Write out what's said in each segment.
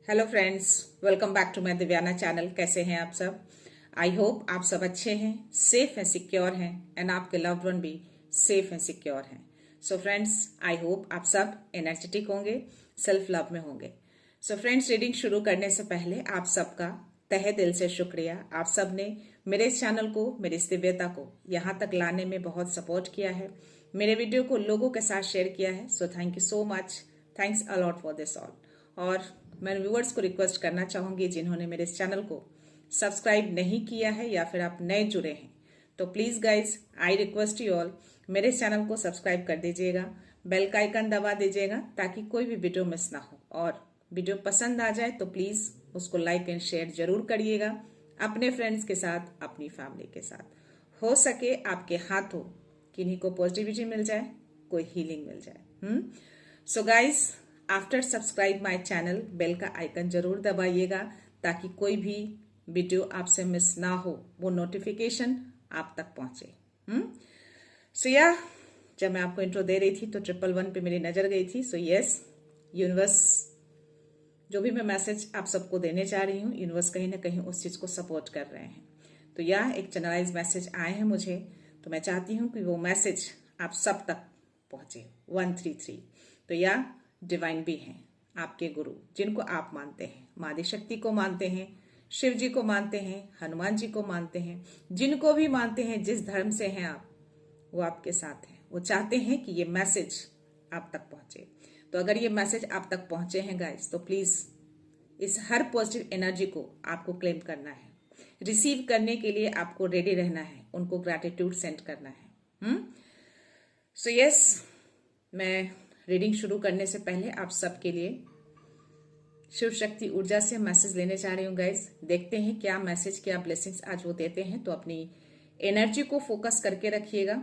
Hello friends, welcome back to my Divyana channel. कैसे हैं आप सब? आई होप आप सब अच्छे हैं, सेफ हैं, सिक्योर हैं एंड आपके लव्ड वन भी सेफ हैं, सिक्योर हैं। सो फ्रेंड्स, आई होप आप सब एनर्जेटिक होंगे, सेल्फ लव में होंगे। सो फ्रेंड्स, रीडिंग शुरू करने से पहले आप सबका तहे दिल से शुक्रिया। आप सब ने मेरे इस चैनल को, मेरी इस दिव्यता को यहाँ तक लाने में बहुत सपोर्ट किया है, मेरे वीडियो को लोगों के साथ शेयर किया है। So thank you so much, thanks a lot for this all. और मैं व्यूअर्स को रिक्वेस्ट करना चाहूंगी जिन्होंने मेरे इस चैनल को सब्सक्राइब नहीं किया है या फिर आप नए जुड़े हैं, तो please guys, I request you all, मेरे इस चैनल को सब्सक्राइब कर दीजिएगा, बेल का आइकन दबा दीजिएगा ताकि कोई भी वीडियो मिस ना हो। और वीडियो पसंद आ जाए तो प्लीज उसको लाइक एंड शेयर जरूर करिएगा अपने फ्रेंड्स के साथ, अपनी फैमिली के साथ। हो सके आपके हाथों किन्हीं को पॉजिटिविटी मिल जाए, कोई हीलिंग मिल जाए। So guys, after subscribe my channel, bell का आइकन जरूर दबाइएगा ताकि कोई भी वीडियो आपसे मिस ना हो, वो नोटिफिकेशन आप तक पहुंचे। सो या, जब मैं आपको इंट्रो दे रही थी तो 111 पे मेरी नजर गई थी। सो यस, यूनिवर्स, जो भी मैं मैसेज आप सबको देने जा रही हूँ, यूनिवर्स कहीं ना कहीं उस चीज को सपोर्ट कर रहे हैं। तो या एक चैनलाइज मैसेज आए हैं मुझे, तो मैं चाहती हूँ कि वो मैसेज आप सब तक पहुंचे। 133 तो या डिवाइन भी हैं, आपके गुरु जिनको आप मानते हैं, माँ आदि शक्ति को मानते हैं, शिव जी को मानते हैं, हनुमान जी को मानते हैं, जिनको भी मानते हैं, जिस धर्म से हैं आप, वो आपके साथ हैं। वो चाहते हैं कि ये मैसेज आप तक पहुंचे। तो अगर ये मैसेज आप तक पहुंचे हैं गाइस, तो प्लीज इस हर पॉजिटिव एनर्जी को आपको क्लेम करना है, रिसीव करने के लिए आपको रेडी रहना है, उनको ग्रैटिट्यूड सेंड करना है। सो यस, मैं रीडिंग शुरू करने से पहले आप सबके लिए शिव शक्ति ऊर्जा से मैसेज लेने जा रही हूँ गाइज। देखते हैं क्या मैसेज, क्या ब्लेसिंग्स आज वो देते हैं। तो अपनी एनर्जी को फोकस करके रखिएगा,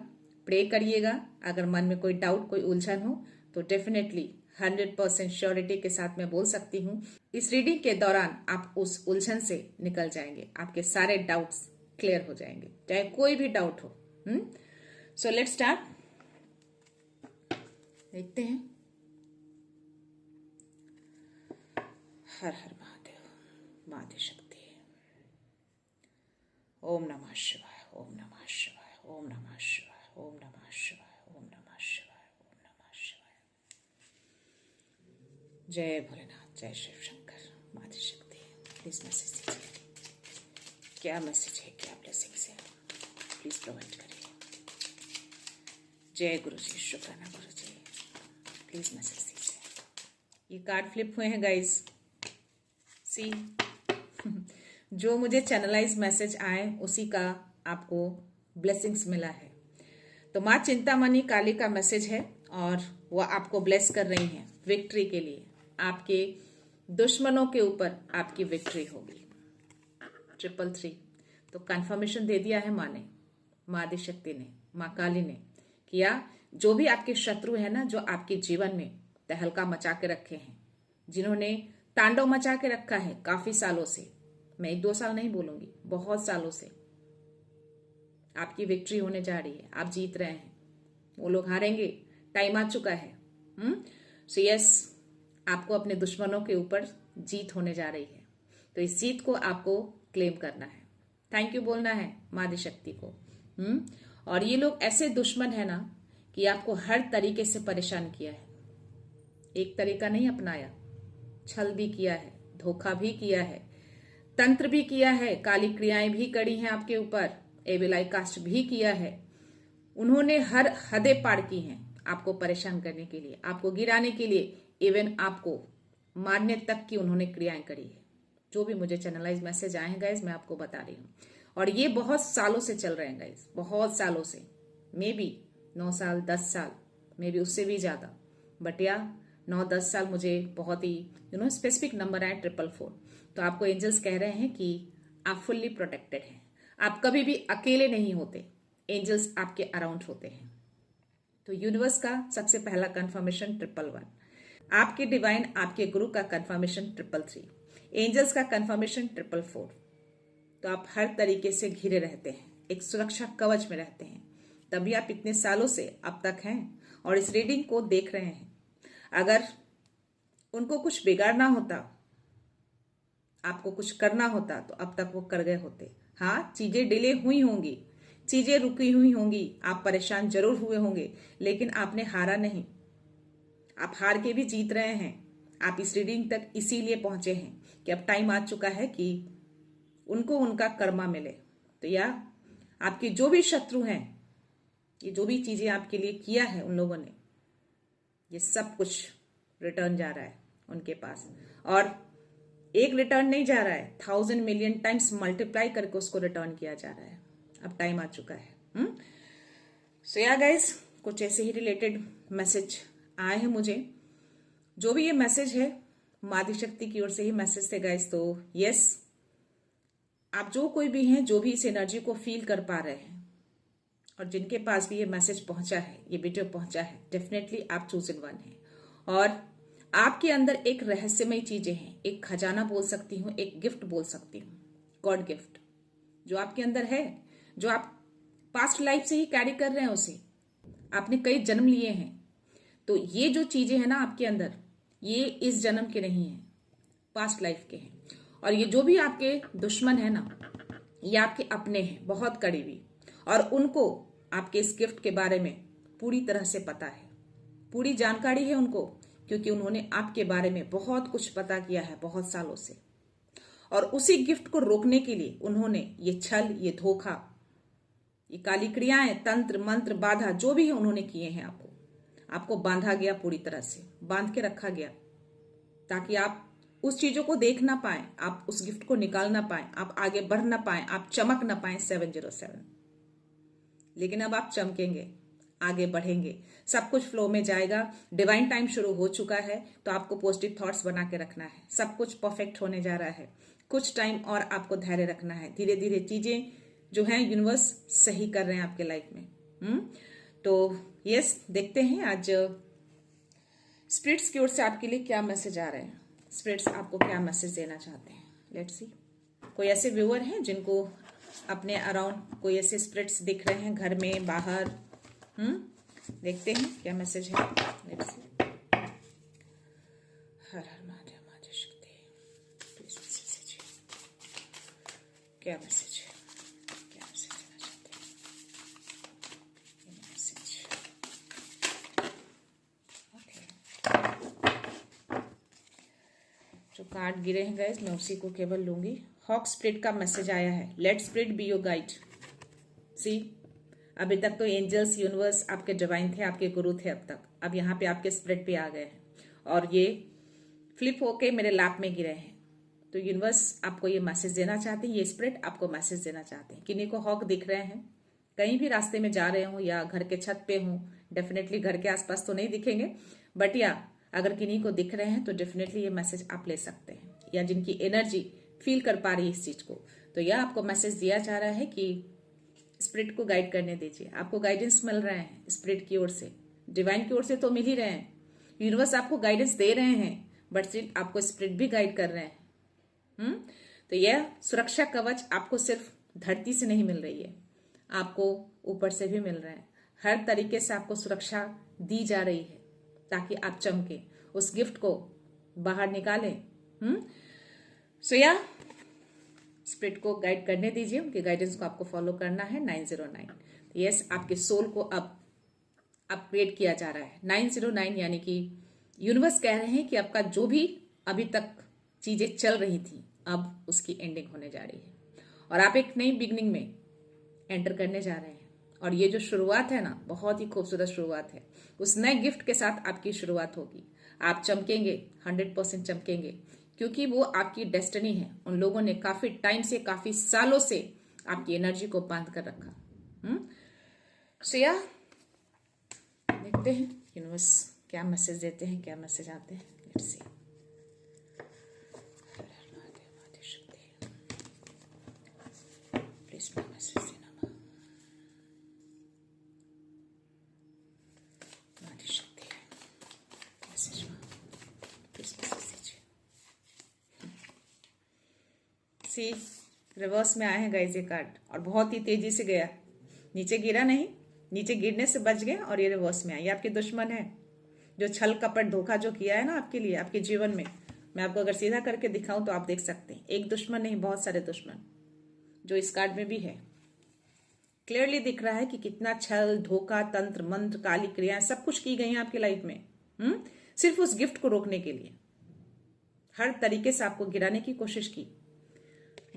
प्रे करिएगा। अगर मन में कोई डाउट, कोई उलझन हो तो डेफिनेटली 100% श्योरिटी के साथ मैं बोल सकती हूँ, इस रीडिंग के दौरान आप उस उलझन से निकल जाएंगे, आपके सारे डाउट्स क्लियर हो जाएंगे, चाहे कोई भी डाउट हो। So let's start. देखते हैं। हर हर महादेव, माँ आदि शक्ति। ओम नमः शिवाय, ओम नमः शिवाय, ओम नमः शिवाय, ओम नमः शिवाय, ओम नमः शिवाय, ओम नमः शिवाय। जय भोलेनाथ, जय शिव शंकर, माँ आदि शक्ति। प्लीज मैसेज दीजिए, क्या मैसेज है, क्या ब्लेसिंग्स है, प्लीज प्रोवाइड करिए। जय गुरु जी, शुक्राना गुरु जी, प्लीज मैसेज दीजिए। ये कार्ड फ्लिप हुए हैं गाइज, सी। जो मुझे चैनलाइज मैसेज आए उसी का आपको ब्लेसिंग्स मिला है। तो माँ चिंतामणि काली का मैसेज है और वह आपको ब्लेस कर रही हैं विक्ट्री के लिए। आपके दुश्मनों के ऊपर आपकी विक्ट्री होगी। 333 तो कंफर्मेशन दे दिया है माँ ने, माँ आदि शक्ति ने, माँ काली ने, किया जो भी आपके शत्रु है ना, जो आपके जीवन में तहलका मचा के रखे हैं, जिन्होंने तांडव मचा के रखा है काफी सालों से, मैं 1-2 साल नहीं बोलूंगी, बहुत सालों से, आपकी विक्ट्री होने जा रही है, आप जीत रहे हैं, वो लोग हारेंगे, टाइम आ चुका है। सो यस, आपको अपने दुश्मनों के ऊपर जीत होने जा रही है। तो इस जीत को आपको क्लेम करना है, थैंक यू बोलना है माँ आदि शक्ति को। और ये लोग ऐसे दुश्मन है ना कि आपको हर तरीके से परेशान किया है, एक तरीका नहीं अपनाया, छल भी किया है, धोखा भी किया है, तंत्र भी किया है, काली क्रियाएं भी करी हैं आपके ऊपर, एविलाई कास्ट भी किया है। उन्होंने हर हदें पार की हैं आपको परेशान करने के लिए, आपको गिराने के लिए, इवन आपको मारने तक की उन्होंने क्रियाएं करी है। जो भी मुझे चैनलाइज मैसेज आए हैं गाइज, मैं आपको बता रही हूँ। और ये बहुत सालों से चल रहे हैं गाइज, बहुत सालों से, मे बी 9 साल, 10 साल, मे बी उससे भी ज्यादा, बट या 9-10 साल मुझे बहुत ही स्पेसिफिक नंबर आए 444। तो आपको एंजल्स कह रहे हैं कि आप फुल्ली प्रोटेक्टेड हैं, आप कभी भी अकेले नहीं होते, एंजल्स आपके अराउंड होते हैं। तो यूनिवर्स का सबसे पहला कंफर्मेशन 111, आपके डिवाइन, आपके गुरु का कंफर्मेशन 333, एंजल्स का कंफर्मेशन 444। तो आप हर तरीके से घिरे रहते हैं, एक सुरक्षा कवच में रहते हैं, तभी आप इतने सालों से अब तक हैं और इस रीडिंग को देख रहे हैं। अगर उनको कुछ बिगाड़ना होता आपको कुछ करना होता तो अब तक वो कर गए होते। हाँ, चीजें डिले हुई होंगी, चीजें रुकी हुई होंगी, आप परेशान जरूर हुए होंगे, लेकिन आपने हारा नहीं। आप हार के भी जीत रहे हैं। आप इस रीडिंग तक इसीलिए पहुंचे हैं कि अब टाइम आ चुका है कि उनको उनका कर्मा मिले। तो या आपके जो भी शत्रु हैं, ये जो भी चीजें आपके लिए किया है उन लोगों ने, ये सब कुछ रिटर्न जा रहा है उनके पास। और एक रिटर्न नहीं जा रहा है, 1000 मिलियन टाइम्स मल्टीप्लाई करके उसको रिटर्न किया जा रहा है। अब टाइम आ चुका है। सो या गाइस, कुछ ऐसे ही रिलेटेड मैसेज आए हैं मुझे। जो भी ये मैसेज है माँ शक्ति की ओर से ही मैसेज थे गाइस। तो यस, आप जो कोई भी हैं, जो भी इस एनर्जी को फील कर पा रहे हैं और जिनके पास भी ये मैसेज पहुंचा है, ये वीडियो पहुंचा है, डेफिनेटली आप चूजन वन हैं। और आपके अंदर एक रहस्यमय चीजें हैं, एक खजाना बोल सकती हूँ, एक गिफ्ट बोल सकती हूँ, गॉड गिफ्ट जो आपके अंदर है, जो आप पास्ट लाइफ से ही कैरी कर रहे हैं, उसे आपने कई जन्म लिए हैं। तो ये जो चीजें हैं ना आपके अंदर, ये इस जन्म के नहीं है, पास्ट लाइफ के हैं। और ये जो भी आपके दुश्मन है ना, ये आपके अपने हैं, बहुत करीबी, और उनको आपके इस गिफ्ट के बारे में पूरी तरह से पता है, पूरी जानकारी है उनको, क्योंकि उन्होंने आपके बारे में बहुत कुछ पता किया है बहुत सालों से। और उसी गिफ्ट को रोकने के लिए उन्होंने ये छल, ये धोखा, ये काली क्रियाएं, तंत्र मंत्र, बाधा जो भी है उन्होंने किए हैं। आपको बांधा गया, पूरी तरह से बांध के रखा गया, ताकि आप उस चीजों को देख ना पाए, आप उस गिफ्ट को निकाल ना पाए, आप आगे बढ़ ना पाए, आप चमक ना पाए 707। लेकिन अब आप चमकेंगे, आगे बढ़ेंगे, सब कुछ फ्लो में जाएगा। डिवाइन टाइम शुरू हो चुका है, तो आपको पॉजिटिव थॉट्स बना के रखना है। सब कुछ परफेक्ट होने जा रहा है। कुछ टाइम और आपको धैर्य रखना है। धीरे धीरे चीजें जो है यूनिवर्स सही कर रहे हैं आपके लाइफ में। तो यस, देखते हैं आज स्पिरिट्स की ओर से आपके लिए क्या मैसेज आ रहे हैं। स्पिरिट्स आपको क्या मैसेज देना चाहते हैं, लेट्स सी। कोई ऐसे व्यूअर हैं जिनको अपने अराउंड कोई ऐसे स्पिरिट्स दिख रहे हैं, घर में, बाहर? देखते हैं क्या मैसेज है, लेट्स सी। हर हर महादेव, माँ शक्ति, प्लीज मैसेज, क्या मैसेज है, क्या मैसेज देना चाहते हैं, मैसेज। ओके, जो कार्ड गिरे हैं गाइस, मैं उसी को केवल लूंगी। हॉक स्पिरिट का मैसेज आया है, let spirit be your guide. See, अभी तक तो एंजल्स, यूनिवर्स आपके डिवाइन थे, आपके गुरु थे अब तक। अब यहाँ पे आपके स्पिरिट भी आ गए हैं और ये फ्लिप होके मेरे लैप में गिरे हैं। तो यूनिवर्स आपको ये मैसेज देना चाहते हैं, ये स्पिरिट आपको मैसेज देना चाहते हैं। किन्हीं को हॉक दिख रहे हैं, कहीं भी रास्ते में जा रहे हो या घर के छत पे हो, डेफिनेटली घर के आसपास तो नहीं दिखेंगे, बट या अगर किन्हीं को दिख रहे हैं तो डेफिनेटली ये मैसेज आप ले सकते हैं। या जिनकी एनर्जी फील कर पा रही है इस चीज को, तो यह आपको मैसेज दिया जा रहा है कि स्पिरिट को गाइड करने दीजिए। आपको गाइडेंस मिल रहे हैं स्पिरिट की ओर से, डिवाइन की ओर से तो मिल ही रहे हैं। यूनिवर्स आपको गाइडेंस दे रहे हैं, बट सिर्फ आपको स्पिरिट भी गाइड कर रहे हैं। तो यह सुरक्षा कवच आपको सिर्फ धरती से नहीं मिल रही है, आपको ऊपर से भी मिल रहे हैं। हर तरीके से आपको सुरक्षा दी जा रही है ताकि आप चमके, उस गिफ्ट को बाहर निकालें। सो या स्पिरिट को गाइड करने दीजिए, उनके गाइडेंस को आपको फॉलो करना है। 909, यस, आपके सोल को अब अपग्रेड किया जा रहा है। 909 यानी कि यूनिवर्स कह रहे हैं कि आपका जो भी अभी तक चीजें चल रही थी, अब उसकी एंडिंग होने जा रही है और आप एक नई बिगनिंग में एंटर करने जा रहे हैं। और ये जो शुरुआत है ना, बहुत ही खूबसूरत शुरुआत है। उस नए गिफ्ट के साथ आपकी शुरुआत होगी। आप चमकेंगे, 100% चमकेंगे, क्योंकि वो आपकी डेस्टिनी है। उन लोगों ने काफी टाइम से, काफी सालों से आपकी एनर्जी को बांध कर रखा। सो या देखते हैं यूनिवर्स क्या मैसेज देते हैं, क्या मैसेज आते हैं, लेट्स सी। प्लीज मैसेज देना। सी, रिवर्स में आए हैं गाइस ये कार्ड, और बहुत ही तेजी से गया, नीचे गिरा नहीं, नीचे गिरने से बच गए और ये रिवर्स में आया। ये आपके दुश्मन है, जो छल कपट धोखा जो किया है ना आपके लिए, आपके जीवन में, मैं आपको अगर सीधा करके दिखाऊं तो आप देख सकते हैं, एक दुश्मन नहीं, बहुत सारे दुश्मन, जो इस कार्ड में भी है। क्लियरली दिख रहा है कि कितना छल, धोखा, तंत्र मंत्र, काली क्रियाएं सब कुछ की गई हैं आपकी लाइफ में, सिर्फ उस गिफ्ट को रोकने के लिए। हर तरीके से आपको गिराने की कोशिश की,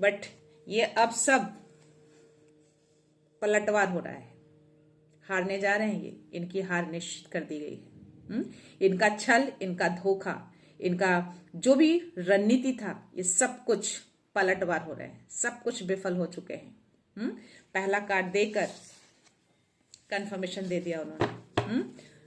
बट ये अब सब पलटवार हो रहा है। हारने जा रहे हैं ये, इनकी हार निश्चित कर दी गई है। इनका छल, इनका धोखा, इनका जो भी रणनीति था, ये सब कुछ पलटवार हो रहे हैं, सब कुछ विफल हो चुके हैं। पहला कार्ड देकर कंफर्मेशन दे दिया उन्होंने।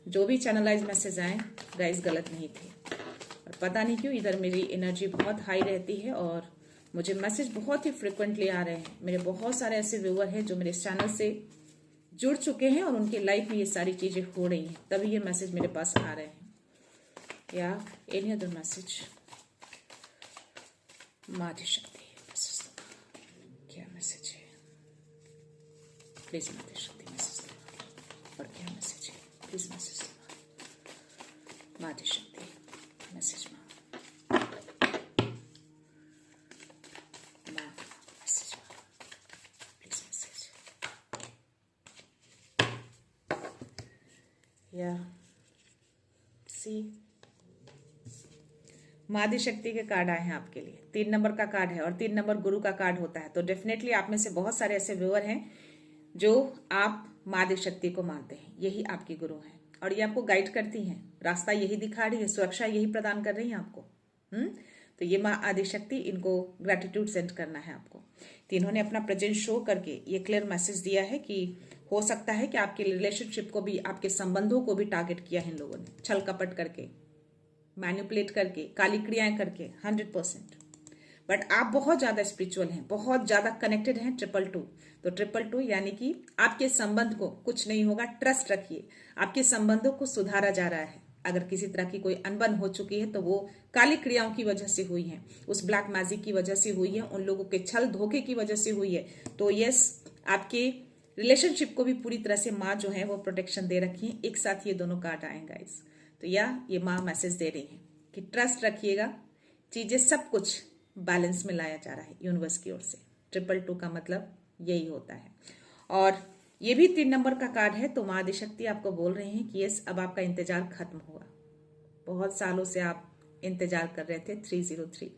जो भी चैनलाइज मैसेज आए गाइस गलत नहीं थे, और पता नहीं क्यों इधर मेरी एनर्जी बहुत हाई रहती है और मुझे मैसेज बहुत ही फ्रिक्वेंटली आ रहे हैं। मेरे बहुत सारे ऐसे व्यूअर हैं जो मेरे इस चैनल से जुड़ चुके हैं और उनकी लाइफ में ये सारी चीजें हो रही हैं, तभी ये मैसेज मेरे पास आ रहे हैं। या एनी अदर मैसेज? माधी शक्ति क्या मैसेज है? प्लीज माधी शक्ति मैसेज दो। और क्या मैसेज है? प्लीज मैसेज दो। माधी शक्ति मैसेज में या सी मादी शक्ति के कार्ड आए हैं आपके लिए। 3 नंबर का कार्ड है और 3 नंबर गुरु का कार्ड होता है, तो डेफिनेटली आप में से बहुत सारे ऐसे व्यूअर हैं जो आप मादी शक्ति को मानते हैं, यही आपकी गुरु है और ये आपको गाइड करती हैं, रास्ता यही दिखा रही है, सुरक्षा यही प्रदान कर रही है आपको। तो ये माँ आदि शक्ति, इनको ग्रेटिट्यूड सेंड करना है आपको। तो इन्होंने अपना प्रेजेंस शो करके ये क्लियर मैसेज दिया है कि हो सकता है कि आपके रिलेशनशिप को भी, आपके संबंधों को भी टारगेट किया है इन लोगों ने, छल कपट करके, मैनिपुलेट करके, काली क्रियाएं करके 100%। बट आप बहुत ज्यादा स्पिरिचुअल हैं, बहुत ज्यादा कनेक्टेड हैं 222। तो 222 यानी कि आपके संबंध को कुछ नहीं होगा, ट्रस्ट रखिए, आपके संबंधों को सुधारा जा रहा है। अगर किसी तरह की कोई अनबन हो चुकी है तो वो काली क्रियाओं की वजह से हुई है, उस ब्लैक मैजिक की वजह से हुई है, उन लोगों के छल धोखे की वजह से हुई है। तो यस, आपके रिलेशनशिप को भी पूरी तरह से माँ जो है वो प्रोटेक्शन दे रखी है। एक साथ ये दोनों कार्ड आएंगे गाइस। तो ये माँ मैसेज दे रही है कि ट्रस्ट रखिएगा, चीजें सब कुछ बैलेंस में लाया जा रहा है यूनिवर्स की ओर से। 222 का मतलब यही होता है। और ये भी 3 नंबर का कार्ड है, तो माँ आदिशक्ति आपको बोल रहे हैं कि यस, अब आपका इंतजार खत्म हुआ। बहुत सालों से आप इंतजार कर रहे थे 303।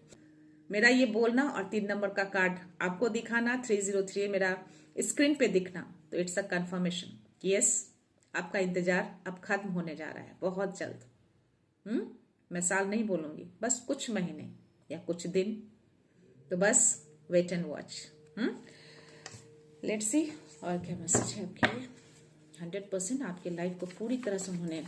मेरा ये बोलना और 3 नंबर का कार्ड आपको दिखाना, 303 मेरा स्क्रीन पे दिखना, तो इट्स अ कंफर्मेशन कि यस, आपका इंतजार अब खत्म होने जा रहा है बहुत जल्द। मैं साल नहीं बोलूंगी, बस कुछ महीने या कुछ दिन, तो बस wait and watch. Let's see और क्या मैसेज है आपके लिए। 100% आपकी लाइफ को पूरी तरह से उन्होंने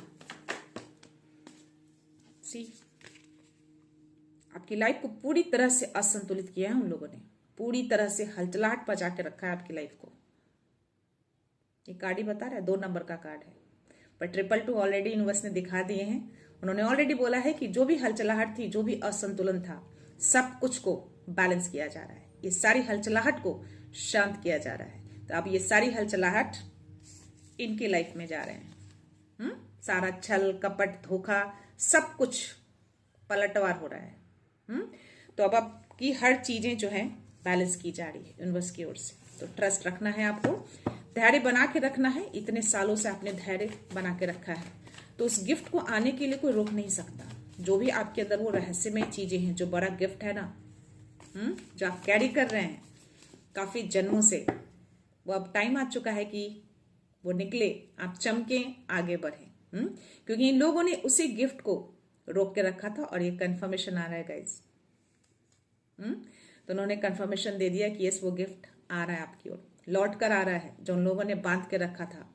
आपकी लाइफ को पूरी तरह से असंतुलित किया है उन लोगों ने, पूरी तरह से हलचलाहट पचा के रखा है आपकी लाइफ को। ये कार्ड ही बता रहा है, 2 नंबर का कार्ड है। पर 222 ऑलरेडी यूनिवर्स ने दिखा दिए हैं, उन्होंने ऑलरेडी बोला है कि जो भी हलचलाहट थी, जो भी असंतुलन था, सब कुछ को बैलेंस किया जा रहा है, ये सारी हलचलाहट को शांत किया जा रहा है। तो अब ये सारी हलचलाहट इनकी लाइफ में जा रहे हैं। सारा छल कपट धोखा सब कुछ पलटवार हो रहा है। तो अब आपकी हर चीजें जो है बैलेंस की जा रही है यूनिवर्स की ओर से। तो ट्रस्ट रखना है आपको, धैर्य बना के रखना है। इतने सालों से आपने धैर्य बना के रखा है, तो उस गिफ्ट को आने के लिए कोई रोक नहीं सकता। जो भी आपके अंदर वो रहस्यमय चीजें हैं, जो बड़ा गिफ्ट है ना, जो आप कैरी कर रहे हैं काफी जन्मों से, वो अब टाइम आ चुका है कि वो निकले, आप चमके, आगे बढ़े। क्योंकि इन लोगों ने उसी गिफ्ट को रोक के रखा था और ये कंफर्मेशन आ रहा है गाइज। तो उन्होंने कंफर्मेशन दे दिया कि यस, वो गिफ्ट आ रहा है आपकी ओर, लौट कर आ रहा है। जो उन लोगों ने बांध के रखा था,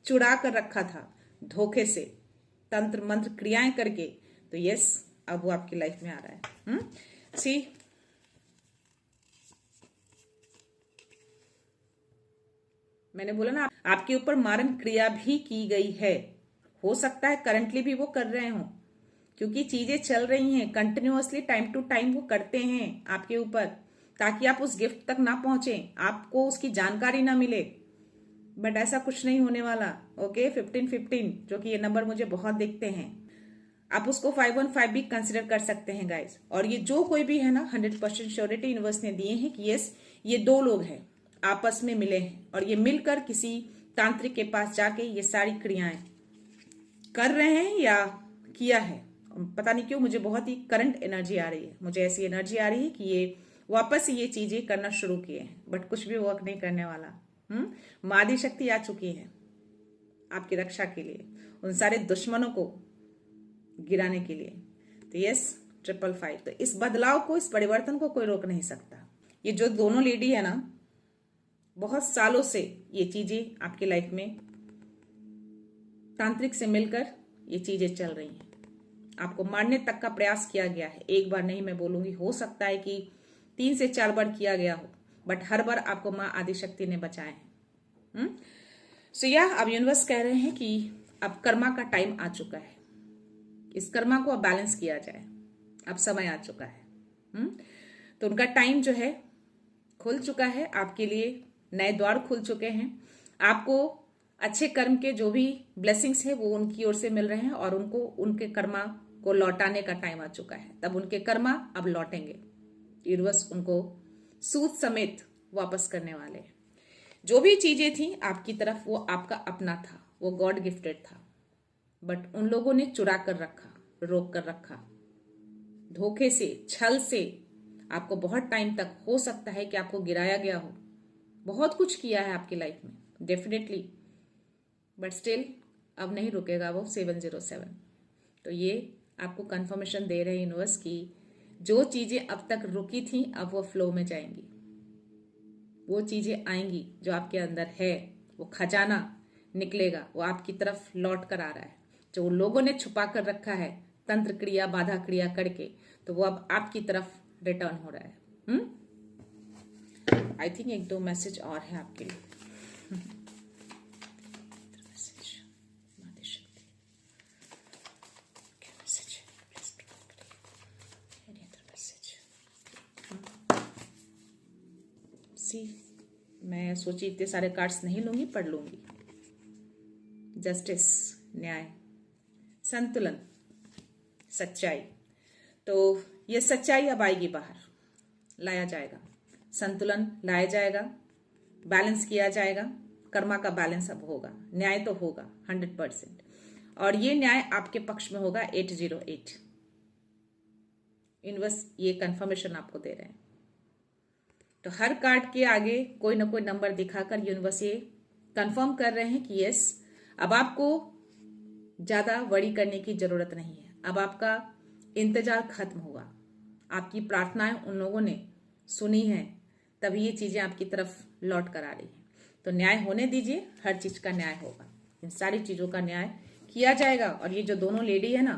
चुरा कर रखा था धोखे से, तंत्र मंत्र क्रियाएं करके, तो यस, अब वो आपकी लाइफ में आ रहा है। सी मैंने बोला ना, आपके ऊपर मारण क्रिया भी की गई है। हो सकता है करंटली भी वो कर रहे हो, क्योंकि चीजें चल रही हैं कंटिन्यूअसली, टाइम टू टाइम वो करते हैं आपके ऊपर, ताकि आप उस गिफ्ट तक ना पहुंचे, आपको उसकी जानकारी ना मिले। बट ऐसा कुछ नहीं होने वाला। ओके, 1515 जो कि ये नंबर मुझे बहुत दिखते हैं, आप उसको 515 भी कंसिडर कर सकते हैं गाइस। और ये जो कोई भी है ना, 100% श्योरिटी यूनिवर्स ने दिए हैं कि यस, ये दो लोग हैं, आपस में मिले हैं और ये मिलकर किसी तांत्रिक के पास जाके ये सारी क्रियाएं कर रहे हैं या किया है। पता नहीं क्यों मुझे बहुत ही करंट एनर्जी आ रही है, मुझे ऐसी एनर्जी आ रही है कि ये वापस से ये चीजें करना शुरू किए हैं, बट कुछ भी वर्क नहीं करने वाला। मादी शक्ति आ चुकी है आपकी रक्षा के लिए, उन सारे दुश्मनों को गिराने के लिए। तो यस, 555। तो इस बदलाव को, इस परिवर्तन को कोई रोक नहीं सकता। ये जो दोनों लेडी है ना, बहुत सालों से ये चीजें आपकी लाइफ में तांत्रिक से मिलकर ये चीजें चल रही हैं। आपको मारने तक का प्रयास किया गया है, एक बार नहीं मैं बोलूंगी, हो सकता है कि 3 से 4 बार किया गया हो, बट हर बार आपको माँ आदिशक्ति ने बचाए हैं। सो अब यूनिवर्स कह रहे हैं कि अब कर्मा का टाइम आ चुका है, इस कर्मा को अब बैलेंस किया जाए, अब समय आ चुका है। तो उनका टाइम जो है खुल चुका है, आपके लिए नए द्वार खुल चुके हैं। आपको अच्छे कर्म के जो भी ब्लेसिंग्स है वो उनकी ओर से मिल रहे हैं और उनको उनके कर्मा को लौटाने का टाइम आ चुका है। तब उनके कर्मा अब लौटेंगे, यूनिवर्स उनको सूद समेत वापस करने वाले हैं। जो भी चीजें थी आपकी तरफ वो आपका अपना था, वो गॉड गिफ्टेड था, बट उन लोगों ने चुरा कर रखा, रोक कर रखा, धोखे से, छल से। आपको बहुत टाइम तक हो सकता है कि आपको गिराया गया हो, बहुत कुछ किया है आपकी लाइफ में डेफिनेटली, बट स्टिल अब नहीं रुकेगा वो 707। तो ये आपको कंफर्मेशन दे रहे हैं यूनिवर्स की जो चीजें अब तक रुकी थी अब वो फ्लो में जाएंगी, वो चीजें आएंगी जो आपके अंदर है, वो खजाना निकलेगा, वो आपकी तरफ लौट कर आ रहा है। जो लोगों ने छुपा कर रखा है तंत्र क्रिया, बाधा क्रिया करके, तो वो अब आपकी तरफ रिटर्न हो रहा है। आई थिंक 1-2 मैसेज और है आपके लिए। मैं सोची इतने सारे कार्ड्स नहीं लूंगी, पढ़ लूंगी। जस्टिस, न्याय, संतुलन, सच्चाई। तो ये सच्चाई अब आएगी बाहर, लाया जाएगा, संतुलन लाया जाएगा, बैलेंस किया जाएगा, कर्मा का बैलेंस अब होगा, न्याय तो होगा 100%। और ये न्याय आपके पक्ष में होगा 808। यूनिवर्स ये कंफर्मेशन आपको दे रहे हैं। तो हर कार्ड के आगे कोई ना कोई नंबर दिखाकर यूनिवर्स ये कंफर्म कर रहे हैं कि यस, अब आपको ज्यादा वरी करने की जरूरत नहीं है, अब आपका इंतजार खत्म हुआ। आपकी प्रार्थनाएं उन लोगों ने सुनी है, तभी ये चीजें आपकी तरफ लौट कर आ रही है। तो न्याय होने दीजिए, हर चीज का न्याय होगा, इन सारी चीजों का न्याय किया जाएगा। और ये जो दोनों लेडी है ना,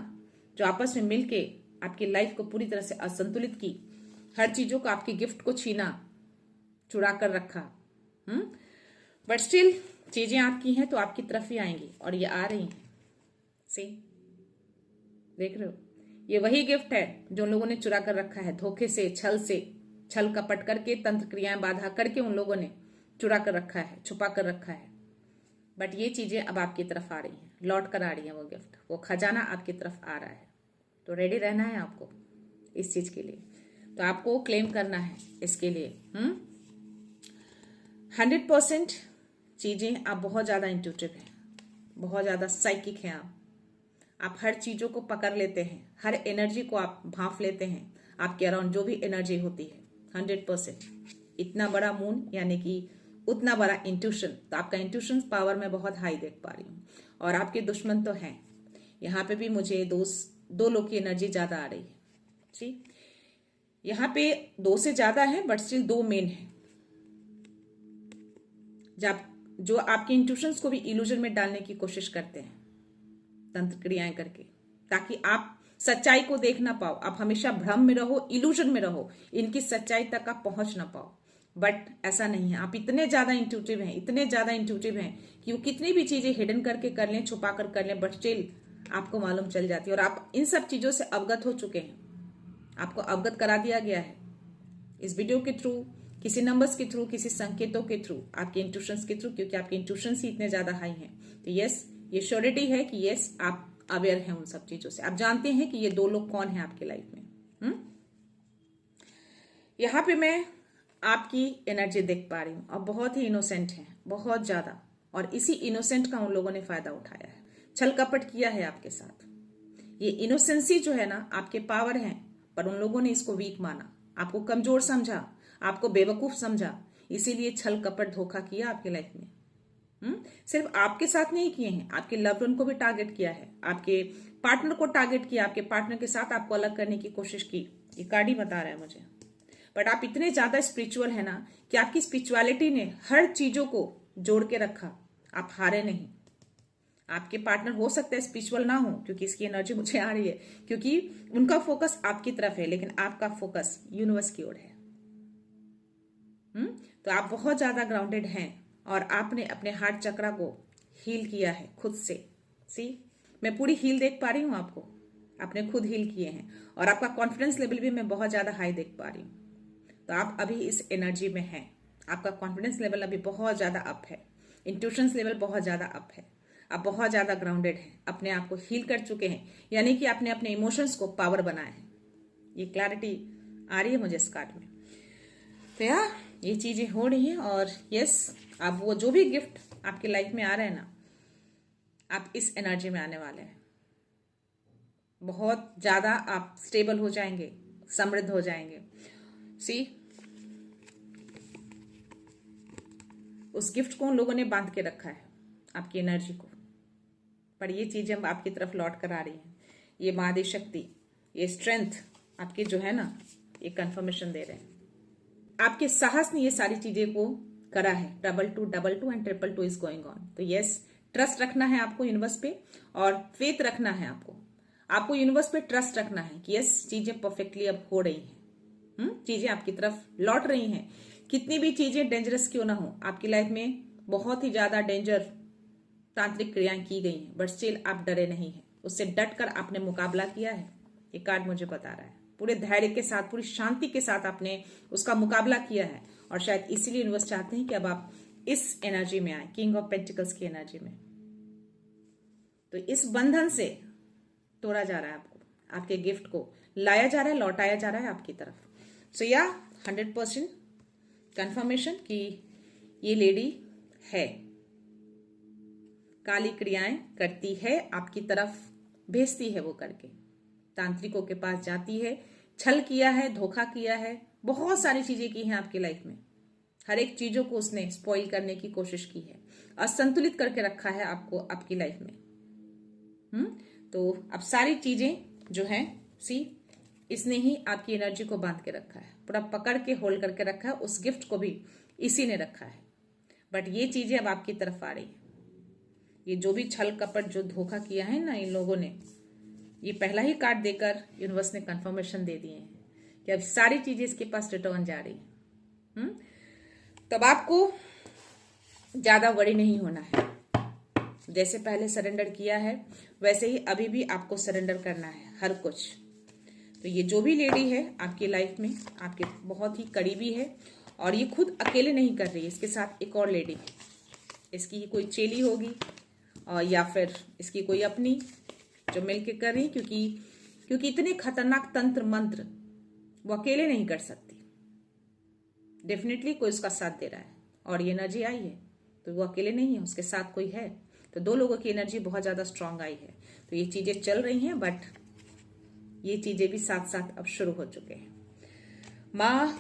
जो आपस में मिलके आपकी लाइफ को पूरी तरह से असंतुलित की, हर चीजों को, आपकी गिफ्ट को छीना, चुरा कर रखा, बट स्टिल चीजें आपकी हैं तो आपकी तरफ ही आएंगी और ये आ रही हैं। सी, देख रहे हो, ये वही गिफ्ट है जो लोगों ने चुरा कर रखा है, धोखे से, छल कपट करके, तंत्र क्रियाएं बाधा करके उन लोगों ने चुरा कर रखा है, छुपा कर रखा है। बट ये चीजें अब आपकी तरफ आ रही हैं, लौट कर आ रही हैं, वो गिफ्ट, वो खजाना आपकी तरफ आ रहा है। तो रेडी रहना है आपको इस चीज के लिए, तो आपको क्लेम करना है इसके लिए। 100% चीजें आप बहुत ज्यादा इंट्यूटिव हैं, बहुत ज्यादा साइकिक हैं आप हर चीजों को पकड़ लेते हैं, हर एनर्जी को आप भांप लेते हैं, आपके अराउंड जो भी एनर्जी होती है 100%। इतना बड़ा मून यानी कि उतना बड़ा इंट्यूशन, तो आपका इंट्यूशन पावर मैं बहुत हाई देख पा रही हूँ। और आपके दुश्मन तो हैं, यहाँ पे भी मुझे दो लोग की एनर्जी ज्यादा आ रही है। ठीक, यहाँ पे 2 से ज्यादा है, बट स्टिल 2 मेन है जो आपके इंट्यूशंस को भी इल्यूजन में डालने की कोशिश करते हैं तंत्र क्रियाएं करके, ताकि आप सच्चाई को देख ना पाओ, आप हमेशा भ्रम में रहो, इल्यूजन में रहो, इनकी सच्चाई तक आप पहुंच ना पाओ। बट ऐसा नहीं है, आप इतने ज्यादा इंट्यूटिव हैं, इतने ज्यादा इंट्यूटिव हैं कि वो कितनी भी चीजें हिडन करके कर लें, छुपा कर लें, बट स्टिल आपको मालूम चल जाती है। और आप इन सब चीजों से अवगत हो चुके हैं, आपको अवगत करा दिया गया है इस वीडियो के थ्रू, किसी नंबर्स के थ्रू, किसी संकेतों के थ्रू, आपके इंट्यूशंस के थ्रू, क्योंकि आपके इंट्यूशंस ही इतने ज्यादा हाई हैं। तो यस, ये श्योरिटी है कि यस, आप अवेयर हैं उन सब चीजों से, आप जानते हैं कि ये दो लोग कौन है आपकी लाइफ में। यहाँ पे मैं आपकी एनर्जी देख पा रही हूँ और बहुत ही इनोसेंट है, बहुत ज्यादा, और इसी इनोसेंट का उन लोगों ने फायदा उठाया है, छल कपट किया है आपके साथ। ये इनोसेंसी जो है ना आपके पावर है, पर उन लोगों ने इसको वीक माना, आपको कमजोर समझा, आपको बेवकूफ समझा, इसीलिए छल कपट धोखा किया आपकी लाइफ में। सिर्फ आपके साथ नहीं किए हैं, आपके लव्ड वन को भी टारगेट किया है, आपके पार्टनर को टारगेट किया, आपके पार्टनर के साथ आपको अलग करने की कोशिश की। ये कार्ड ही बता रहा है मुझे। बट आप इतने ज्यादा स्पिरिचुअल है ना कि आपकी स्पिरिचुअलिटी ने हर चीजों को जोड़ के रखा, आप हारे नहीं। आपके पार्टनर हो सकता है स्पिरिचुअल ना हो, क्योंकि इसकी एनर्जी मुझे आ रही है, क्योंकि उनका फोकस आपकी तरफ है, लेकिन आपका फोकस यूनिवर्स की ओर है। तो आप बहुत ज्यादा ग्राउंडेड हैं और आपने अपने हार्ट चक्रा को हील किया है खुद से। सी, मैं पूरी हील देख पा रही हूं आपको, आपने खुद हील किए हैं, और आपका कॉन्फिडेंस लेवल भी मैं बहुत ज्यादा हाई देख पा रही हूँ। तो आप अभी इस एनर्जी में हैं, आपका कॉन्फिडेंस लेवल अभी बहुत ज्यादा अप है, इंट्यूशंस लेवल बहुत ज्यादा अप है, आप बहुत ज्यादा ग्राउंडेड हैं, अपने आप को हील कर चुके हैं, यानी कि आपने अपने इमोशंस को पावर बनाया है। ये क्लैरिटी आ रही है मुझे इस कार्ड में। तो यार ये चीजें हो रही हैं, और यस, आप वो जो भी गिफ्ट आपकी लाइफ में आ रहे हैं ना, आप इस एनर्जी में आने वाले हैं। बहुत ज्यादा आप स्टेबल हो जाएंगे, समृद्ध हो जाएंगे। सी, उस गिफ्ट को उन लोगों ने बांध के रखा है, आपकी एनर्जी को, पर ये चीजें हम आपकी तरफ लौट कर आ रही हैं। ये महादेव शक्ति, ये स्ट्रेंथ आपकी जो है ना, ये कंफर्मेशन दे रहे हैं। आपके साहस ने ये सारी चीजें को करा है। Double two and triple two is going on. तो यस, ट्रस्ट रखना है आपको यूनिवर्स पे, और फेथ रखना है आपको यूनिवर्स पे ट्रस्ट रखना है कि यस, चीजें परफेक्टली अब हो रही हैं। चीजें आपकी तरफ लौट रही हैं। कितनी भी चीजें डेंजरस क्यों ना हो आपकी लाइफ में, बहुत ही ज्यादा डेंजर तांत्रिक क्रियाएं की गई हैं, बट स्टिल आप डरे नहीं हैं, उससे डट कर आपने मुकाबला किया है। ये कार्ड मुझे बता रहा है, पूरे धैर्य के साथ, पूरी शांति के साथ आपने उसका मुकाबला किया है, और शायद इसीलिए यूनिवर्स चाहते हैं कि अब आप इस एनर्जी में आए, किंग ऑफ पेंटिकल्स की एनर्जी में। तो इस बंधन से तोड़ा जा रहा है आपको, आपके गिफ्ट को लाया जा रहा है, लौटाया जा रहा है आपकी तरफ। सो या 100% कंफर्मेशन कि ये लेडी है, काली क्रियाएं करती है, आपकी तरफ भेजती है, वो करके तांत्रिकों के पास जाती है, छल किया है, धोखा किया है, बहुत सारी चीजें की हैं आपकी लाइफ में, हर एक चीजों को उसने स्पॉइल करने की कोशिश की है, असंतुलित करके रखा है आपको आपकी लाइफ में। तो अब सारी चीजें जो है, सी, इसने ही आपकी एनर्जी को बांध के रखा है, पूरा पकड़ के होल्ड करके रखा है, उस गिफ्ट को भी इसी ने रखा है। बट ये चीजें अब आपकी तरफ आ रही है। ये जो भी छल कपट, जो धोखा किया है ना इन लोगों ने, ये पहला ही कार्ड देकर यूनिवर्स ने कंफर्मेशन दे दिए हैं कि अब सारी चीजें इसके पास रिटर्न जा रही है। तब आपको ज्यादा वरी नहीं होना है। जैसे पहले सरेंडर किया है, वैसे ही अभी भी आपको सरेंडर करना है हर कुछ। तो ये जो भी लेडी है आपकी लाइफ में, आपके बहुत ही करीबी है, और ये खुद अकेले नहीं कर रही है, इसके साथ एक और लेडी है, इसकी कोई चेली होगी, और या फिर इसकी कोई अपनी जो मिलके कर रही, क्योंकि इतने खतरनाक तंत्र मंत्र वो अकेले नहीं कर सकती। डेफिनेटली कोई उसका साथ दे रहा है, और ये एनर्जी आई है तो वो अकेले नहीं है, उसके साथ कोई है। तो दो लोगों की एनर्जी बहुत ज्यादा स्ट्रांग आई है। तो ये चीजें चल रही हैं, बट ये चीजें भी साथ साथ अब शुरू हो चुके हैं। माँ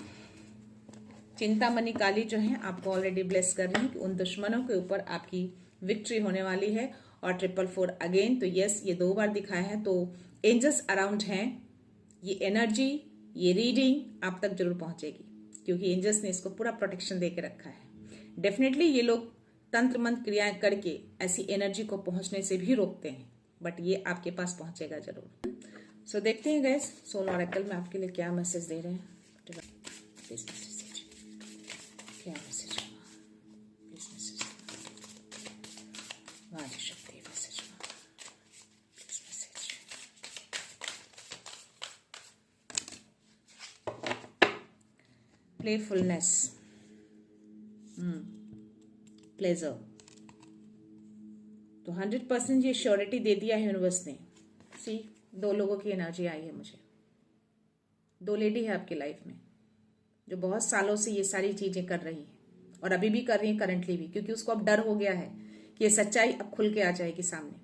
चिंतामणि काली जो है आपको ऑलरेडी ब्लेस कर रही है कि उन दुश्मनों के ऊपर आपकी विक्ट्री होने वाली है, और 444 अगेन। तो यस, ये 2 बार दिखाया है, तो एंजल्स अराउंड हैं, ये एनर्जी, ये रीडिंग आप तक जरूर पहुंचेगी, क्योंकि एंजल्स ने इसको पूरा प्रोटेक्शन दे के रखा है। डेफिनेटली ये लोग तंत्र मंत्र क्रियाएं करके ऐसी एनर्जी को पहुंचने से भी रोकते हैं, बट ये आपके पास पहुंचेगा जरूर। सो देखते हैं गाइस, सोल ऑरेकल में आपके लिए क्या मैसेज दे रहे हैं। क्या मैसेज, प्लीज मैसेज, महादेव शक्ति message, please message. Playfulness, pleasure. तो तो 100% ये श्योरिटी दे दिया है यूनिवर्स ने। सी 2 लोगों की एनर्जी आई है मुझे। 2 लेडी है आपकी लाइफ में जो बहुत सालों से ये सारी चीजें कर रही है और अभी भी कर रही है, करंटली भी, क्योंकि उसको अब डर हो गया है कि ये सच्चाई अब खुल के आ जाएगी सामने,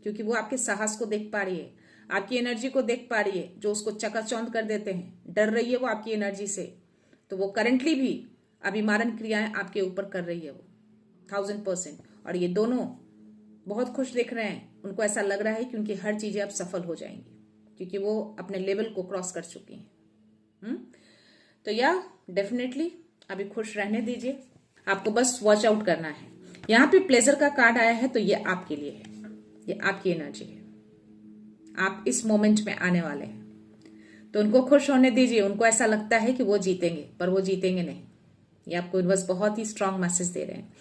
क्योंकि वो आपके साहस को देख पा रही है, आपकी एनर्जी को देख पा रही है, जो उसको चकाचौंध कर देते हैं। डर रही है वो आपकी एनर्जी से, तो वो करंटली भी अभिमारण क्रियाएं आपके ऊपर कर रही है वो 1000%। और ये दोनों बहुत खुश दिख रहे हैं। उनको ऐसा लग रहा है कि उनकी हर चीजें अब सफल हो जाएंगी, क्योंकि वो अपने लेवल को क्रॉस कर चुकी हैं। तो या डेफिनेटली अभी खुश रहने दीजिए, आपको बस वॉच आउट करना है। यहाँ पे प्लेजर का कार्ड आया है, तो ये आपके लिए है, ये आपकी एनर्जी है, आप इस मोमेंट में आने वाले हैं। तो उनको खुश होने दीजिए। उनको ऐसा लगता है कि वो जीतेंगे, पर वो जीतेंगे नहीं। ये आपको यूनिवर्स बहुत ही स्ट्रांग मैसेज दे रहे हैं।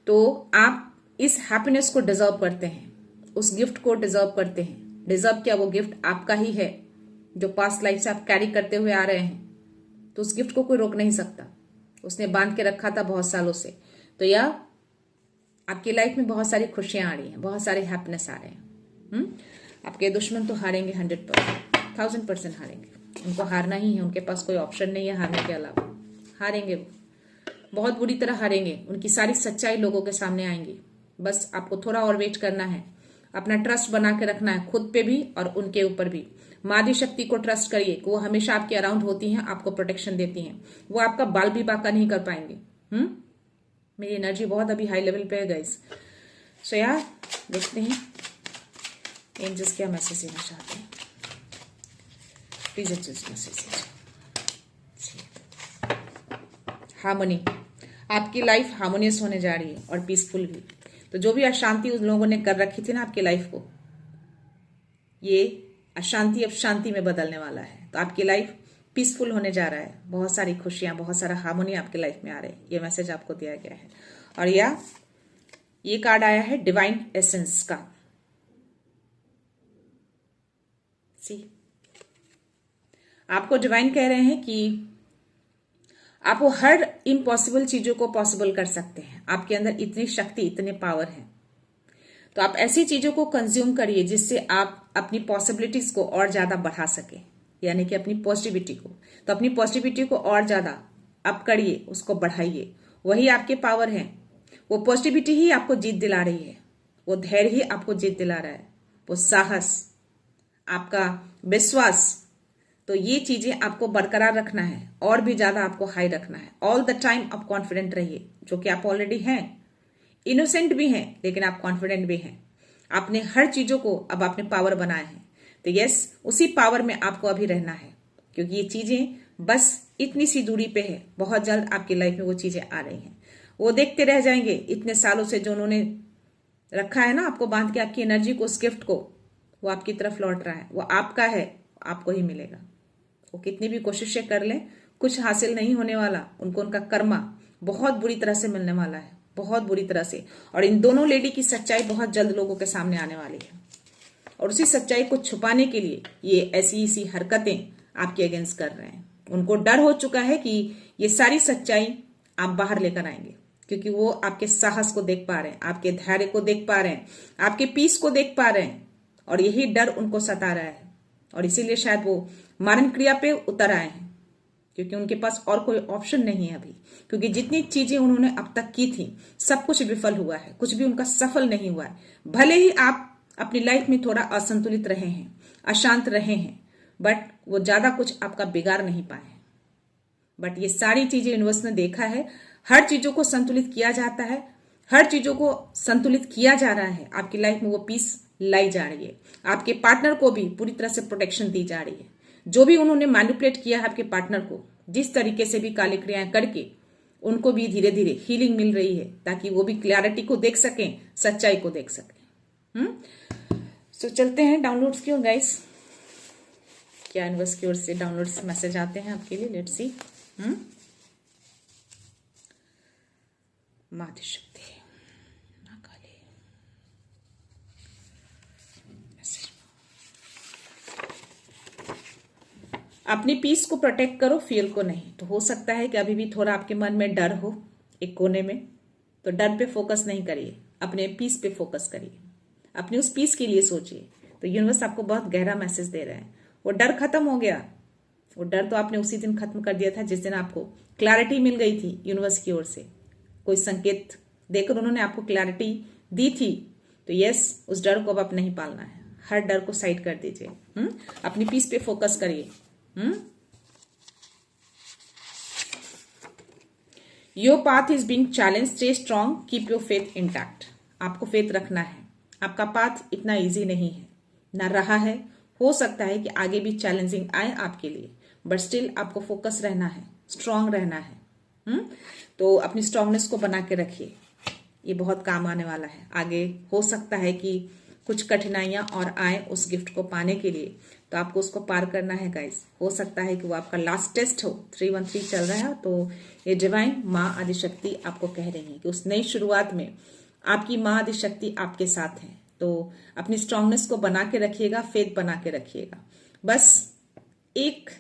तो आप इस हैप्पीनेस को डिजर्व करते हैं, उस गिफ्ट को डिजर्व करते हैं। डिजर्व क्या, वो गिफ्ट आपका ही है जो पास्ट लाइफ से आप कैरी करते हुए आ रहे हैं। तो उस गिफ्ट को कोई रोक नहीं सकता, उसने बांध के रखा था बहुत सालों से। तो या आपकी लाइफ में बहुत सारी खुशियां आ रही हैं, बहुत सारे हैप्पीनेस आ रहे हैं। आपके दुश्मन तो हारेंगे 100%, 1000% हारेंगे। उनको हारना ही है, उनके पास कोई ऑप्शन नहीं है हारने के अलावा। हारेंगे वो, बहुत बुरी तरह हारेंगे। उनकी सारी सच्चाई लोगों के सामने आएंगी। बस आपको थोड़ा और वेट करना है, अपना ट्रस्ट बना के रखना है, खुद पे भी और उनके ऊपर भी। मादी शक्ति को ट्रस्ट करिए कि वो हमेशा आपके अराउंड होती हैं, आपको प्रोटेक्शन देती हैं। वो आपका बाल भी बाका नहीं कर पाएंगे। मेरी एनर्जी बहुत अभी हाई लेवल पे है गाइस। सो यार देखते हैं एंजल्स क्या मैसेज देना चाहते हैं। Please angels message. हार्मनी, आपकी लाइफ हार्मोनियस होने जा रही है और पीसफुल भी। तो जो भी अशांति उन लोगों ने कर रखी थी ना आपकी लाइफ को, ये अशांति अब शांति में बदलने वाला है। तो आपकी लाइफ पीसफुल होने जा रहा है। बहुत सारी खुशियां, बहुत सारा हार्मोनी आपकी लाइफ में आ रहे हैं। ये मैसेज आपको दिया गया है। और ये कार्ड आया है डिवाइन एसेंस का। सी आपको डिवाइन कह रहे हैं कि आप वो हर इम्पॉसिबल चीजों को पॉसिबल कर सकते हैं। आपके अंदर इतनी शक्ति, इतने पावर है। तो आप ऐसी चीजों को कंज्यूम करिए जिससे आप अपनी पॉसिबिलिटीज को और ज्यादा बढ़ा सके, यानी कि अपनी पॉजिटिविटी को। तो अपनी पॉजिटिविटी को और ज्यादा अप करिए, उसको बढ़ाइए। वही आपके पावर है। वो पॉजिटिविटी ही आपको जीत दिला रही है, वो धैर्य ही आपको जीत दिला रहा है, वो साहस, आपका विश्वास। तो ये चीजें आपको बरकरार रखना है और भी ज्यादा आपको हाई रखना है। ऑल द टाइम आप कॉन्फिडेंट रहिए, जो कि आप ऑलरेडी हैं। इनोसेंट भी हैं, लेकिन आप कॉन्फिडेंट भी हैं। आपने हर चीजों को अब आपने पावर बनाया है। तो यस, उसी पावर में आपको अभी रहना है, क्योंकि ये चीजें बस इतनी सी दूरी पे है। बहुत जल्द आपकी लाइफ में वो चीजें आ रही हैं। वो देखते रह जाएंगे इतने सालों से जो उन्होंने रखा है ना आपको बांध के, आपकी एनर्जी को, उस गिफ्ट को, वो आपकी तरफ लौट रहा है। वो आपका है, आपको ही मिलेगा। वो कितनी भी कोशिशें कर लें, कुछ हासिल नहीं होने वाला। उनको उनका कर्मा बहुत बुरी तरह से मिलने वाला है, बहुत बुरी तरह से। और इन दोनों लेडी की सच्चाई बहुत जल्द लोगों के सामने आने वाली है। और उसी सच्चाई को छुपाने के लिए ये ऐसी हरकतें आपके अगेंस्ट कर रहे हैं। उनको डर हो चुका है कि ये सारी सच्चाई आप बाहर लेकर आएंगे, क्योंकि वो आपके साहस को देख पा रहे हैं, आपके धैर्य को देख पा रहे हैं, आपके पीस को देख पा रहे हैं। और यही डर उनको सता रहा है, और इसीलिए शायद वो मारण क्रिया पे उतर आए हैं, क्योंकि उनके पास और कोई ऑप्शन नहीं है अभी। क्योंकि जितनी चीजें उन्होंने अब तक की थी, सब कुछ विफल हुआ है, कुछ भी उनका सफल नहीं हुआ है। भले ही आप अपनी लाइफ में थोड़ा असंतुलित रहे हैं, अशांत रहे हैं, बट वो ज्यादा कुछ आपका बिगाड़ नहीं पाए हैं। बट ये सारी चीजें यूनिवर्स ने देखा है। हर चीजों को संतुलित किया जाता है, हर चीजों को संतुलित किया जा रहा है। आपकी लाइफ में वो पीस लाई जा रही है। आपके पार्टनर को भी पूरी तरह से प्रोटेक्शन दी जा रही है। जो भी उन्होंने मैनिपुलेट किया है आपके पार्टनर को, जिस तरीके से भी काली क्रियाएं करके, उनको भी धीरे धीरे हीलिंग मिल रही है, ताकि वो भी क्लैरिटी को देख सकें, सच्चाई को देख सकें। सो चलते हैं डाउनलोड्स की ओर गाइस। क्या यूनिवर्स की ओर से डाउनलोड्स मैसेज आते हैं आपके लिए, लेट्स सी। मातृ शक्ति, अपनी पीस को प्रोटेक्ट करो, फियर को नहीं। तो हो सकता है कि अभी भी थोड़ा आपके मन में डर हो एक कोने में, तो डर पे फोकस नहीं करिए, अपने पीस पे फोकस करिए। अपनी उस पीस के लिए सोचिए। तो यूनिवर्स आपको बहुत गहरा मैसेज दे रहे हैं। वो डर खत्म हो गया। वो डर तो आपने उसी दिन खत्म कर दिया था जिस दिन आपको क्लैरिटी मिल गई थी यूनिवर्स की ओर से। कोई संकेत देकर उन्होंने आपको क्लैरिटी दी थी। तो यस, उस डर को अब आप नहीं पालना है। हर डर को साइड कर दीजिए। अपनी पीस पे फोकस करिए। Your path is being challenge, stay strong, keep your faith intact. आपको फेथ रखना है। आपका पाथ इतना इजी नहीं है, ना रहा है। हो सकता है कि आगे भी चैलेंजिंग आए आपके लिए, बट स्टिल आपको फोकस रहना है, स्ट्रांग रहना है। तो अपनी स्ट्रांगनेस को बना के रखिए। ये बहुत काम आने वाला है। आगे हो सकता है कि कुछ कठिनाइयां और आए उस गिफ्ट को पाने के लिए, तो आपको उसको पार करना है गाइस। हो सकता है कि वो आपका लास्ट टेस्ट हो। 313 चल रहा है, तो ये डिवाइन माँ आदिशक्ति आपको कह रही है कि उस नई शुरुआत में आपकी माँ आदिशक्ति आपके साथ है। तो अपनी स्ट्रांगनेस को बना के रखिएगा, फेथ बना के रखिएगा। बस एक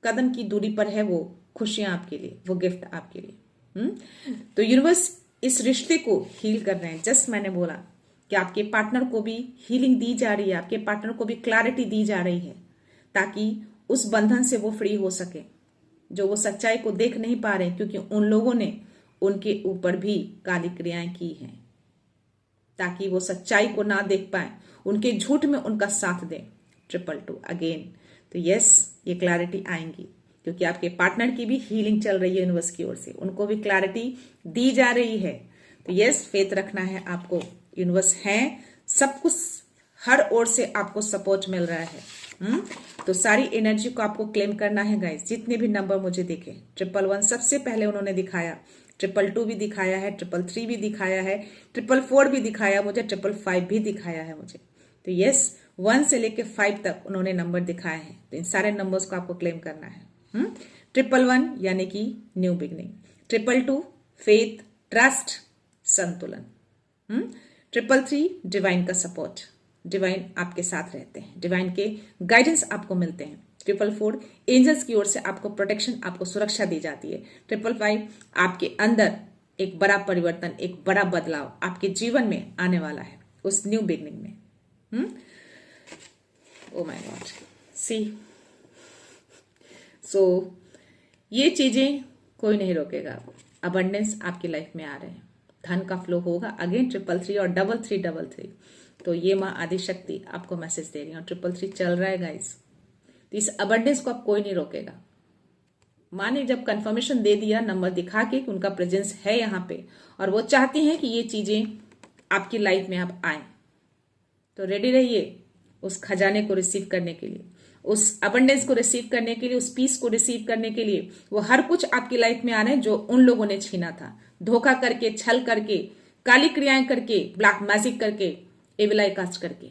कदम की दूरी पर है वो खुशियां आपके लिए, वो गिफ्ट आपके लिए। तो यूनिवर्स इस रिश्ते को हील कर रहे हैं। जस्ट मैंने बोला कि आपके पार्टनर को भी हीलिंग दी जा रही है, आपके पार्टनर को भी क्लैरिटी दी जा रही है, ताकि उस बंधन से वो फ्री हो सके जो वो सच्चाई को देख नहीं पा रहे, क्योंकि उन लोगों ने उनके ऊपर भी काली क्रियाएं की हैं, ताकि वो सच्चाई को ना देख पाए, उनके झूठ में उनका साथ दें। 222 अगेन। तो यस, ये क्लैरिटी आएंगी, क्योंकि आपके पार्टनर की भी हीलिंग चल रही है यूनिवर्स की ओर से, उनको भी क्लैरिटी दी जा रही है। तो यस, फेथ रखना है आपको। यूनिवर्स है, सब कुछ हर ओर से आपको सपोर्ट मिल रहा है। तो सारी एनर्जी को आपको क्लेम करना है गाइस। जितने भी नंबर मुझे दिखे, 111 सबसे पहले उन्होंने दिखाया, 222 भी दिखाया है, 333 भी दिखाया है, 444 भी दिखाया मुझे, 555 भी दिखाया है मुझे। तो यस, 1 से लेके 5 तक उन्होंने नंबर दिखाए हैं। तो इन सारे नंबर्स को आपको क्लेम करना है। 111 यानी कि न्यू बिगनिंग, 222 फेथ, ट्रस्ट, संतुलन, 333 डिवाइन का सपोर्ट, डिवाइन आपके साथ रहते हैं, डिवाइन के गाइडेंस आपको मिलते हैं। 444 एंजल्स की ओर से आपको प्रोटेक्शन, आपको सुरक्षा दी जाती है। 555 आपके अंदर एक बड़ा परिवर्तन, एक बड़ा बदलाव आपके जीवन में आने वाला है उस न्यू बिगनिंग में। ओ माय गॉड, सी। सो ये चीजें कोई नहीं रोकेगा। अबंडेंस आपकी लाइफ में आ रहे हैं, धन का फ्लो होगा। अगेन 333 और 3333। तो ये माँ आदिशक्ति आपको मैसेज दे रही है, और 333 चल रहा है गाइस। तो इस अबंडेंस को अब कोई नहीं रोकेगा। माँ ने जब कंफर्मेशन दे दिया, नंबर दिखा के कि उनका प्रेजेंस है यहाँ पे, और वो चाहती हैं कि ये चीजें आपकी लाइफ में अब आए, तो रेडी रहिए उस खजाने को रिसीव करने के लिए, उस अबंडेंस को रिसीव करने के लिए, उस पीस को रिसीव करने के लिए। वो हर कुछ आपकी लाइफ में आ रहे हैं जो उन लोगों ने छीना था, धोखा करके, छल करके, काली क्रियाएं करके, ब्लैक मैजिक करके, एविल आई कास्ट करके।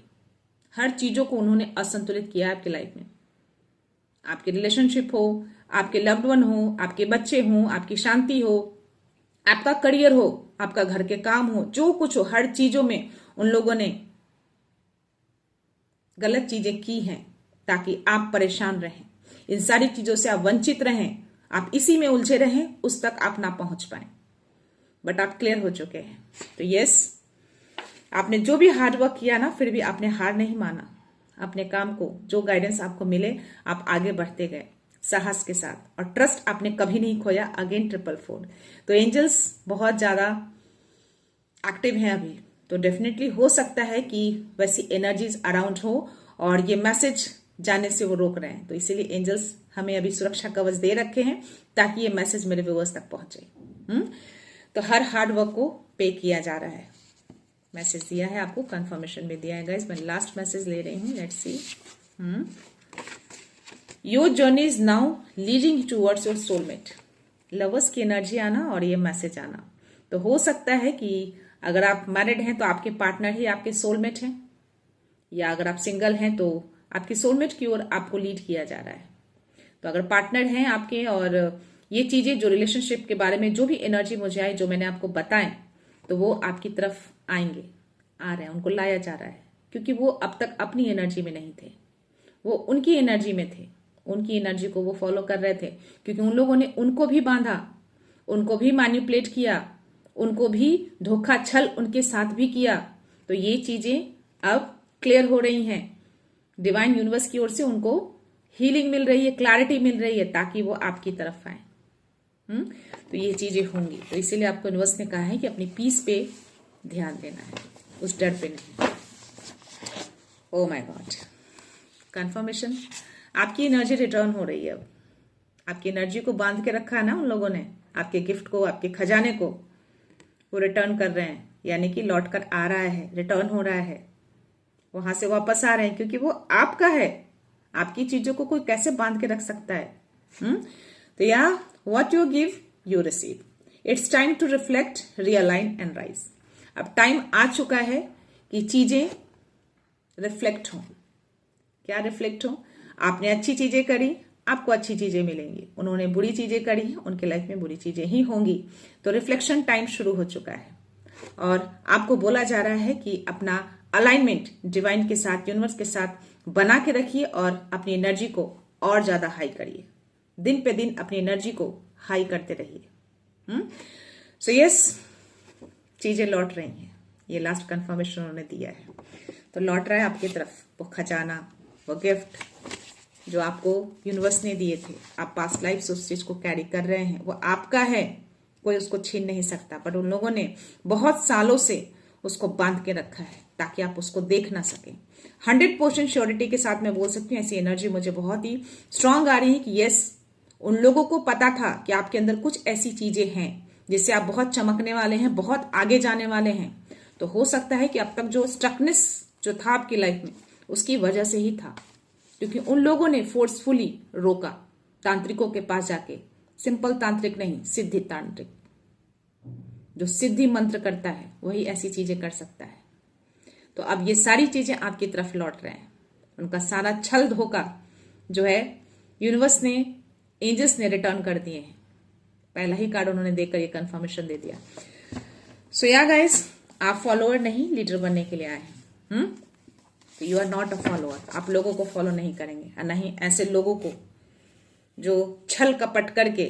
हर चीजों को उन्होंने असंतुलित किया आपकी लाइफ में। आपके रिलेशनशिप हो, आपके लव्ड वन हो, आपके बच्चे हो, आपकी शांति हो, आपका करियर हो, आपका घर के काम हो, जो कुछ हो, हर चीजों में उन लोगों ने गलत चीजें की हैं, ताकि आप परेशान रहें, इन सारी चीजों से आप वंचित रहें, आप इसी में उलझे रहें, उस तक आप ना पहुंच पाए। बट आप क्लियर हो चुके हैं। तो यस, आपने जो भी हार्ड वर्क किया ना, फिर भी आपने हार नहीं माना। अपने काम को, जो गाइडेंस आपको मिले, आप आगे बढ़ते गए साहस के साथ, और ट्रस्ट आपने कभी नहीं खोया। अगेन 444। तो एंजल्स बहुत ज्यादा एक्टिव हैं अभी, तो डेफिनेटली हो सकता है कि वैसी एनर्जीज अराउंड हो और ये मैसेज जाने से वो रोक रहे हैं। तो इसीलिए एंजल्स हमें अभी सुरक्षा कवच दे रखे हैं, ताकि ये मैसेज मेरे व्यूअर्स तक पहुंचे। तो हर हार्ड वर्क को पे किया जा रहा है। मैसेज दिया है आपको, कंफर्मेशन भी दिया है गाइस। मैं लास्ट मैसेज ले रही हूँ, let's see. Your journey is now leading towards your soulmate. Lovers की एनर्जी आना और ये मैसेज आना। तो हो सकता है कि अगर आप मैरिड हैं तो आपके पार्टनर ही आपके सोलमेट हैं, या अगर आप सिंगल हैं तो आपके सोलमेट की ओर आपको लीड किया जा रहा है। तो अगर पार्टनर हैं आपके, और ये चीजें जो रिलेशनशिप के बारे में जो भी एनर्जी मुझे आई, जो मैंने आपको बताएं, तो वो आपकी तरफ आएंगे, आ रहे हैं, उनको लाया जा रहा है, क्योंकि वो अब तक अपनी एनर्जी में नहीं थे, वो उनकी एनर्जी में थे। उनकी एनर्जी को वो फॉलो कर रहे थे, क्योंकि उन लोगों ने उनको भी बांधा, उनको भी मैनिपुलेट किया, उनको भी धोखा छल उनके साथ भी किया। तो ये चीजें अब क्लियर हो रही हैं, डिवाइन यूनिवर्स की ओर से उनको हीलिंग मिल रही है, क्लैरिटी मिल रही है, ताकि वो आपकी तरफ आए। तो ये चीजें होंगी। तो इसीलिए आपको यूनिवर्स ने कहा है कि अपनी पीस पे ध्यान देना है, उस डर पे नहीं। ओ माय गॉड, कंफर्मेशन, आपकी एनर्जी रिटर्न हो रही है। अब आपकी एनर्जी को बांध के रखा है ना उन लोगों ने, आपके गिफ्ट को, आपके खजाने को वो रिटर्न कर रहे हैं, यानी कि लौट कर आ रहा है, रिटर्न हो रहा है, वहां से वापस आ रहे हैं, क्योंकि वो आपका है। आपकी चीजों को कोई कैसे बांध के रख सकता है? तो या what you give you receive. It's time to reflect, realign and rise. अब टाइम आ चुका है कि चीजें रिफ्लेक्ट हों। क्या रिफ्लेक्ट हो? आपने अच्छी चीजें करी, आपको अच्छी चीजें मिलेंगी। उन्होंने बुरी चीजें करी, उनके लाइफ में बुरी चीजें ही होंगी। तो रिफ्लेक्शन टाइम शुरू हो चुका है और आपको बोला जा रहा है कि अपना अलाइनमेंट डिवाइन के साथ, यूनिवर्स के साथ बना के रखिए और अपनी एनर्जी को और ज्यादा हाई करिए। दिन पे दिन अपनी एनर्जी को हाई करते रहिए। सो यस, चीजें लौट रही हैं। ये लास्ट कंफर्मेशन उन्होंने दिया है। तो लौट रहा है आपकी तरफ वो खजाना, वो गिफ्ट जो आपको यूनिवर्स ने दिए थे। आप पास्ट लाइफ से उस चीज को कैरी कर रहे हैं, वो आपका है, कोई उसको छीन नहीं सकता। बट उन लोगों ने बहुत सालों से उसको बांध के रखा है ताकि आप उसको देख ना सकें। 100% श्योरिटी के साथ मैं बोल सकती हूँ, ऐसी एनर्जी मुझे बहुत ही स्ट्रांग आ रही है कि यस, उन लोगों को पता था कि आपके अंदर कुछ ऐसी चीजें हैं जिससे आप बहुत चमकने वाले हैं, बहुत आगे जाने वाले हैं। तो हो सकता है कि अब तक जो स्टकनेस जो था आपकी लाइफ में, उसकी वजह से ही था, क्योंकि उन लोगों ने फोर्सफुली रोका तांत्रिकों के पास जाके। सिंपल तांत्रिक नहीं, सिद्धि तांत्रिक, जो सिद्धि मंत्र करता है वही ऐसी चीजें कर सकता है। तो अब ये सारी चीजें आपकी तरफ लौट रहे हैं। उनका सारा छल धोखा जो है यूनिवर्स ने, एंजल्स ने रिटर्न कर दिए हैं। पहला ही कार्ड उन्होंने देकर ये कंफर्मेशन दे दिया। सो या गाइस, आप फॉलोअर नहीं, लीडर बनने के लिए आए हैं। तो you are not a follower. आप लोगों को फॉलो नहीं करेंगे, और नहीं ऐसे लोगों को जो छल कपट करके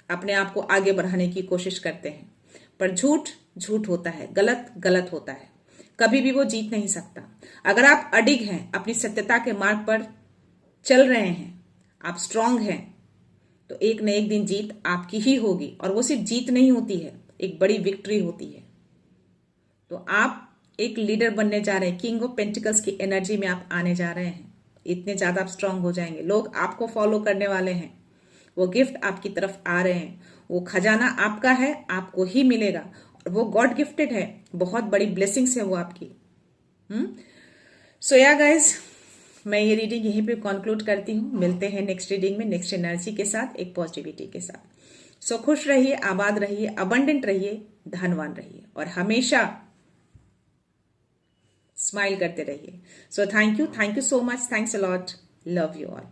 अपने आप को आगे बढ़ाने की कोशिश करते हैं। पर झूठ झूठ होता है, गलत गलत होता है, कभी भी वो जीत नहीं सकता। अगर आप अडिग हैं, अपनी सत्यता के मार्ग पर चल रहे हैं, आप स्ट्रांग हैं, तो एक न एक दिन जीत आपकी ही होगी। और वो सिर्फ जीत नहीं होती है, एक बड़ी विक्ट्री होती है। तो आप एक लीडर बनने जा रहे हैं। किंग ऑफ पेंटिकल्स की एनर्जी में आप आने जा रहे हैं। इतने ज्यादा आप स्ट्रांग हो जाएंगे, लोग आपको फॉलो करने वाले हैं। वो गिफ्ट आपकी तरफ आ रहे हैं, वो खजाना आपका है, आपको ही मिलेगा। और वो गॉड गिफ्टेड है, बहुत बड़ी ब्लेसिंग्स है वो आपकी। सो या गाइज, मैं ये रीडिंग यहीं पे कंक्लूड करती हूँ। मिलते हैं नेक्स्ट रीडिंग में, नेक्स्ट एनर्जी के साथ, एक पॉजिटिविटी के साथ। सो खुश रहिए, आबाद रहिए, अबंडेंट रहिए, धनवान रहिए और हमेशा स्माइल करते रहिए। So thank you so much, thanks a lot, love you all.